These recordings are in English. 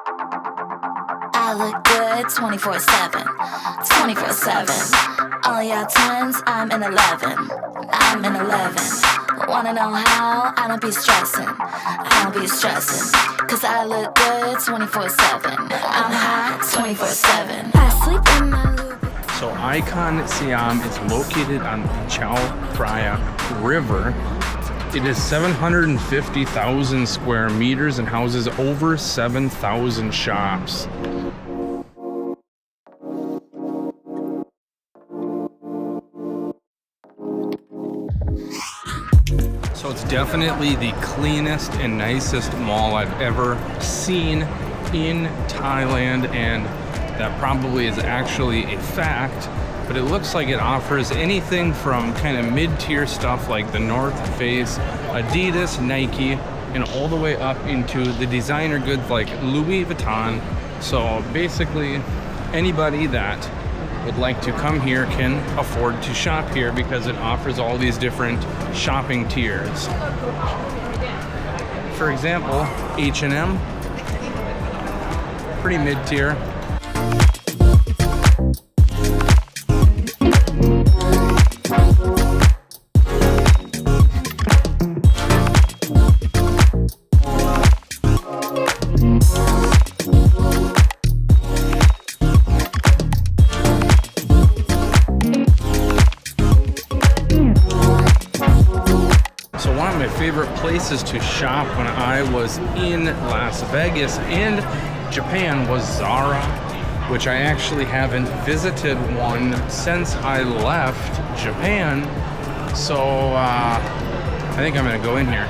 I look good 24/7, 24/7. All y'all 10s, I'm in 11. I'm in 11. Wanna know how? I don't be stressing. I don't be stressing. Cause I look good 24/7. I'm hot 24/7. I sleep in my Louis Vuitton. So ICONSIAM is located on the Chao Phraya River. It is 750,000 square meters and houses over 7,000 shops. So it's definitely the cleanest and nicest mall I've ever seen in Thailand, and that probably is actually a fact. But it looks like it offers anything from kind of mid-tier stuff like the North Face, Adidas, Nike, and all the way up into the designer goods like Louis Vuitton. So basically anybody that would like to come here can afford to shop here because it offers all these different shopping tiers. For example, H&M, pretty mid-tier. Favorite places to shop when I was in Las Vegas and Japan was Zara, which I actually haven't visited one since I left Japan. So I think I'm gonna go in here.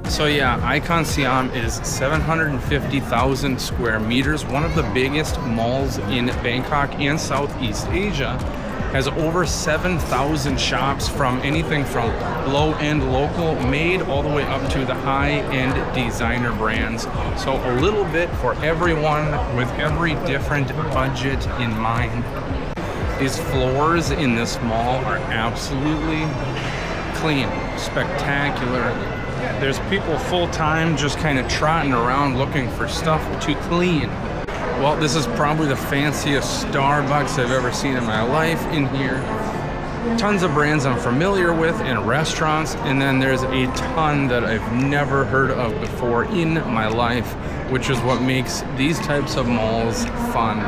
So yeah, ICONSIAM is 750,000 square meters, one of the biggest malls in Bangkok and Southeast Asia. Has over 7,000 shops, from anything from low-end local made all the way up to the high-end designer brands. So a little bit for everyone with every different budget in mind. These floors in this mall are absolutely clean, spectacular. There's people full-time just kind of trotting around looking for stuff to clean. Well, this is probably the fanciest Starbucks I've ever seen in my life in here. Tons of brands I'm familiar with and restaurants, and then there's a ton that I've never heard of before in my life, which is what makes these types of malls fun.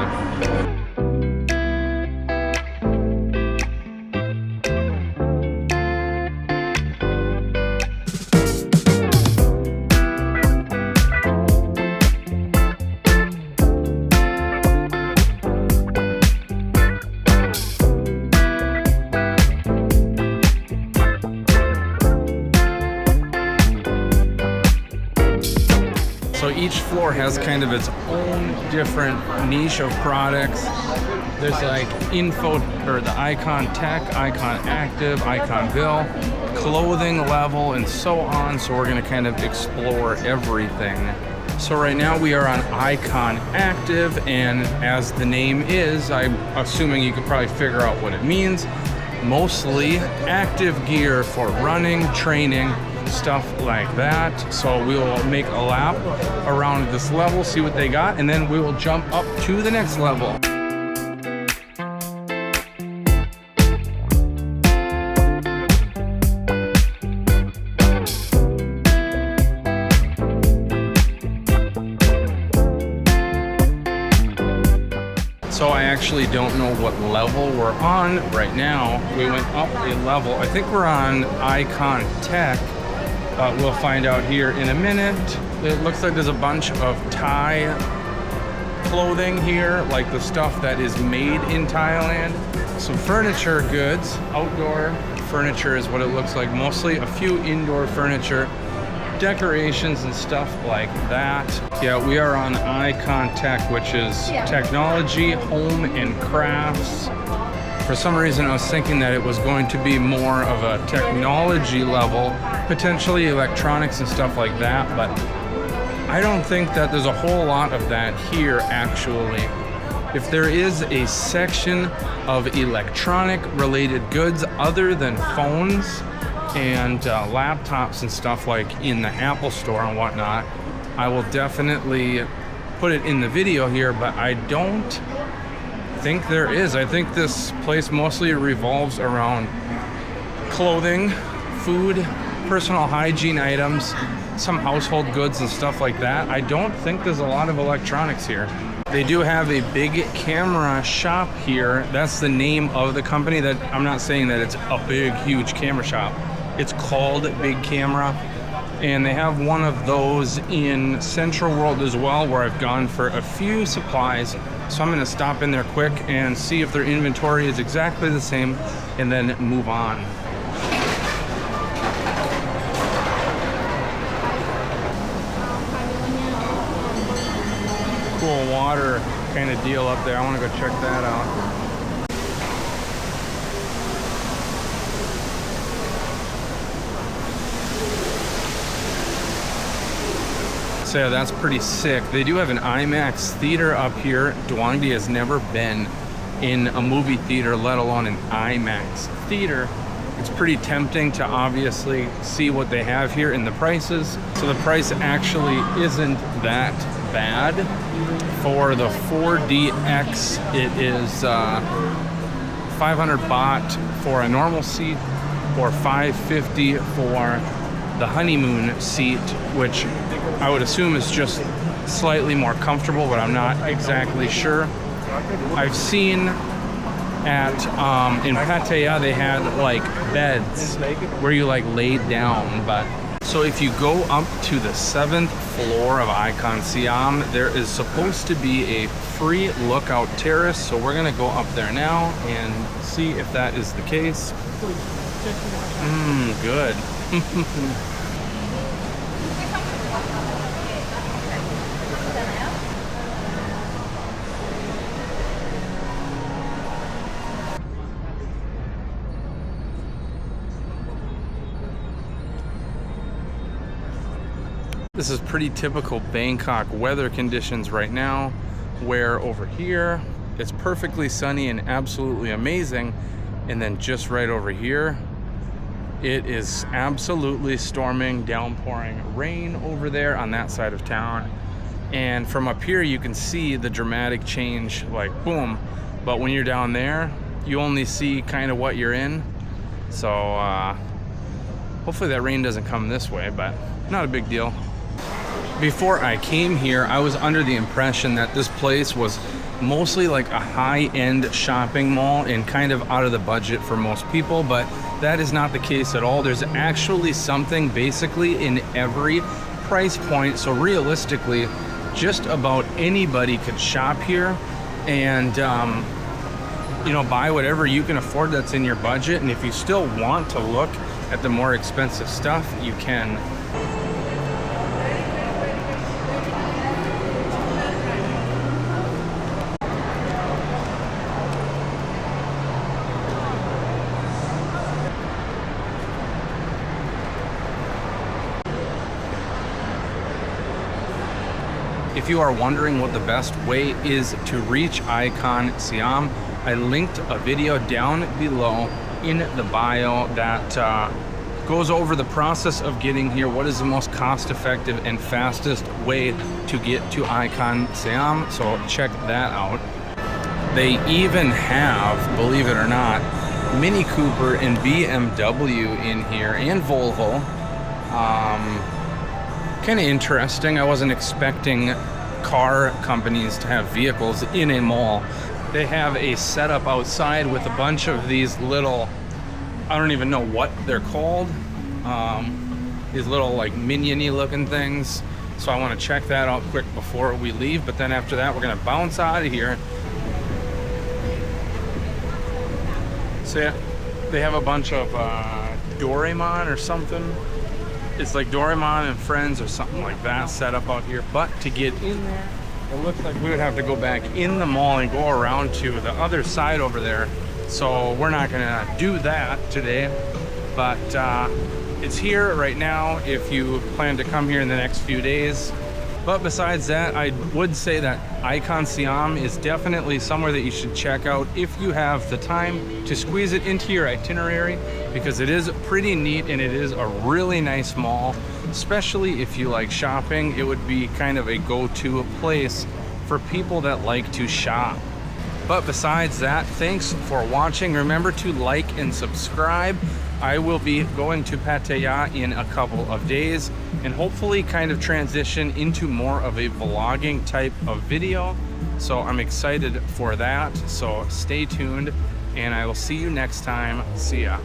So each floor has kind of its own different niche of products. There's like info, or the Icon Tech, Icon Active, Icon Bill, clothing level, and so on. So we're gonna kind of explore everything. So right now we are on Icon Active, and as the name is, I'm assuming you could probably figure out what it means. Mostly active gear for running, training, stuff like that. So we will make a lap around this level, see what they got, and then we will jump up to the next level. So I actually don't know what level we're on right now. We went up a level. I think we're on Icon Tech. We'll find out here in a minute. It looks like there's a bunch of Thai clothing here, like the stuff that is made in Thailand. Some furniture goods. Outdoor furniture is what it looks like. Mostly a few indoor furniture. decorations and stuff like that. Yeah, we are on Icon Tech, which is technology, home, and crafts. For some reason, I was thinking that it was going to be more of a technology level, potentially electronics and stuff like that, but I don't think that there's a whole lot of that here, actually. If there is a section of electronic related goods other than phones and laptops and stuff like in the Apple store and whatnot, I will definitely put it in the video here, but I don't think there is. I think this place mostly revolves around clothing, food, personal hygiene items, some household goods and stuff like that. I don't think there's a lot of electronics here. They do have a big camera shop here. That's the name of the company. That I'm not saying that it's a big, huge camera shop. It's called Big Camera. And they have one of those in Central World as well, where I've gone for a few supplies. So I'm gonna stop in there quick and see if their inventory is exactly the same and then move on. Cool water kind of deal up there. I want to go check that out. So yeah, that's pretty sick. They do have an IMAX Theater up here. Duangdi has never been in a movie theater, let alone an IMAX Theater. It's pretty tempting to obviously see what they have here in the prices. So the price actually isn't that bad. For the 4DX, it is 500 baht for a normal seat, or 550 for the honeymoon seat, which I would assume is just slightly more comfortable, but I'm not exactly sure. I've seen at in Pattaya they had like beds where you like laid down, but so if you go up to the 7th floor of ICONSIAM, there is supposed to be a free lookout terrace, so we're gonna go up there now and see if that is the case. Good. This is pretty typical Bangkok weather conditions right now, where over here it's perfectly sunny and absolutely amazing, and then just right over here it is absolutely storming, downpouring rain over there on that side of town. And from up here you can see the dramatic change, like boom, but when you're down there you only see kind of what you're in. So hopefully that rain doesn't come this way, but not a big deal. Before I came here, I was under the impression that this place was mostly like a high-end shopping mall and kind of out of the budget for most people, but that is not the case at all. There's actually something basically in every price point, so realistically just about anybody could shop here and you know, buy whatever you can afford that's in your budget. And if you still want to look at the more expensive stuff, you can. If you are wondering what the best way is to reach ICONSIAM, I linked a video down below in the bio that goes over the process of getting here, what is the most cost-effective and fastest way to get to ICONSIAM, so check that out. They even have, believe it or not, Mini Cooper and BMW in here, and Volvo. Kind of interesting. I wasn't expecting car companies to have vehicles in a mall. They have a setup outside with a bunch of these little, I don't even know what they're called, these little like minion-y looking things. So I want to check that out quick before we leave, but then after that we're gonna bounce out of here. So yeah, they have a bunch of Doraemon or something It's like Doraemon and Friends or something like that set up out here. But to get in there, it looks like we would have to go back in the mall and go around to the other side over there. So we're not gonna do that today, but it's here right now if you plan to come here in the next few days. But besides that, I would say that ICONSIAM is definitely somewhere that you should check out if you have the time to squeeze it into your itinerary, because it is pretty neat and it is a really nice mall. Especially if you like shopping, it would be kind of a go-to place for people that like to shop. But besides that, thanks for watching. Remember to like and subscribe. I will be going to Pattaya in a couple of days and hopefully kind of transition into more of a vlogging type of video. So I'm excited for that. So stay tuned and I will see you next time. See ya.